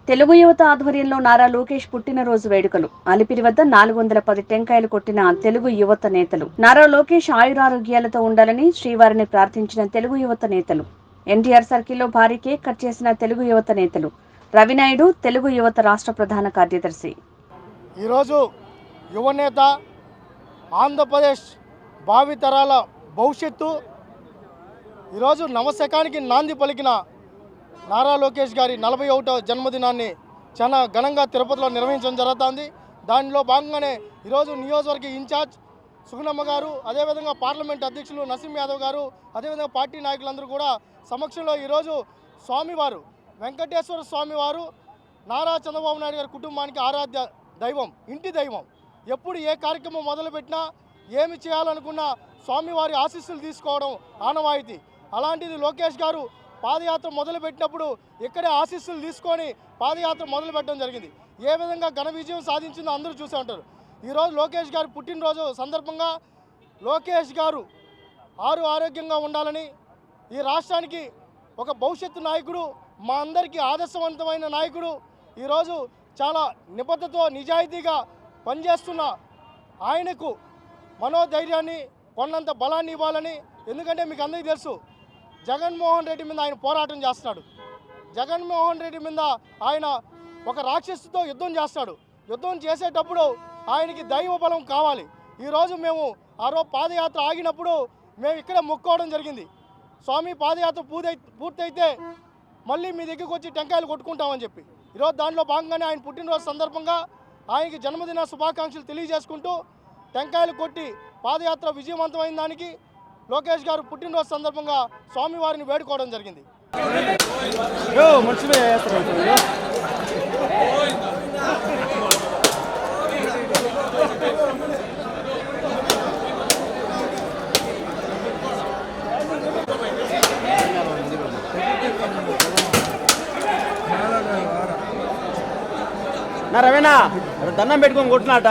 తెలుగు యువత ఆధ్వర్యంలో నారా లోకేష్ పుట్టినరోజు వేడుకలు. అలిపిరి వద్ద 410 టెంకాయలు కొట్టిన తెలుగు యువత నేతలు. నారా లోకేష్ ఆయురారోగ్యాలతో ఉండాలని శ్రీవారిని ప్రార్థించిన తెలుగు యువత నేతలు. ఎన్టీఆర్ సర్కిల్లో భారీ కేక్ కట్ చేసిన తెలుగు యువత నేతలు. రవినాయుడు తెలుగు యువత రాష్ట్ర ప్రధాన కార్యదర్శి. ఈరోజు యువనేత, ఆంధ్రప్రదేశ్ భావితరాల భవిష్యత్తు, ఈరోజు నవశకానికి నాంది పలికిన నారా లోకేష్ గారి 41వ జన్మదినాన్ని చాలా ఘనంగా తిరుపతిలో నిర్వహించడం జరుగుతుంది. దానిలో భాగంగానే ఈరోజు నియోజకవర్గ ఇన్ఛార్జ్ సుగుణమ్మ గారు, అదేవిధంగా పార్లమెంట్ అధ్యక్షులు నసీం యాదవ్ గారు, అదేవిధంగా పార్టీ నాయకులందరూ కూడా సమక్షంలో ఈరోజు స్వామివారు వెంకటేశ్వర స్వామివారు నారా చంద్రబాబు నాయుడు గారి కుటుంబానికి ఆరాధ్య దైవం, ఇంటి దైవం. ఎప్పుడు ఏ కార్యక్రమం మొదలుపెట్టినా, ఏమి చేయాలనుకున్నా స్వామివారి ఆశీస్సులు తీసుకోవడం ఆనవాయితీ. అలాంటిది లోకేష్ గారు పాదయాత్ర మొదలుపెట్టినప్పుడు ఇక్కడే ఆశీస్సులు తీసుకొని పాదయాత్ర మొదలుపెట్టడం జరిగింది. ఏ విధంగా ఘన విజయం సాధించిందో అందరూ చూసే ఉంటారు. ఈరోజు లోకేష్ గారు పుట్టినరోజు సందర్భంగా లోకేష్ గారు ఆరోగ్యంగా ఉండాలని, ఈ రాష్ట్రానికి ఒక భవిష్యత్తు నాయకుడు, మా అందరికీ ఆదర్శవంతమైన నాయకుడు, ఈరోజు చాలా నిబద్ధతతో నిజాయితీగా పనిచేస్తున్న ఆయనకు మనోధైర్యాన్ని, కొన్నంత బలాన్ని ఇవ్వాలని. ఎందుకంటే మీకు అందరికీ తెలుసు, జగన్మోహన్ రెడ్డి మీద ఆయన పోరాటం చేస్తున్నాడు. జగన్మోహన్ రెడ్డి మీద ఆయన ఒక రాక్షసుతో యుద్ధం చేస్తాడు. యుద్ధం చేసేటప్పుడు ఆయనకి దైవ బలం కావాలి. ఈరోజు మేము పాదయాత్ర ఆగినప్పుడు మేము ఇక్కడే మొక్కుకోవడం జరిగింది. స్వామి పాదయాత్ర పూర్తయితే మళ్ళీ మీ దగ్గరికి వచ్చి టెంకాయలు కొట్టుకుంటామని చెప్పి. ఈరోజు దానిలో భాగంగానే ఆయన పుట్టినరోజు సందర్భంగా ఆయనకి జన్మదిన శుభాకాంక్షలు తెలియజేసుకుంటూ టెంకాయలు కొట్టి పాదయాత్ర విజయవంతమైన దానికి లోకేష్ గారు పుట్టినరోజు సందర్భంగా స్వామివారిని వేడుకోవడం జరిగింది. రవేనా దండం పెట్టుకొని కొట్టినాట.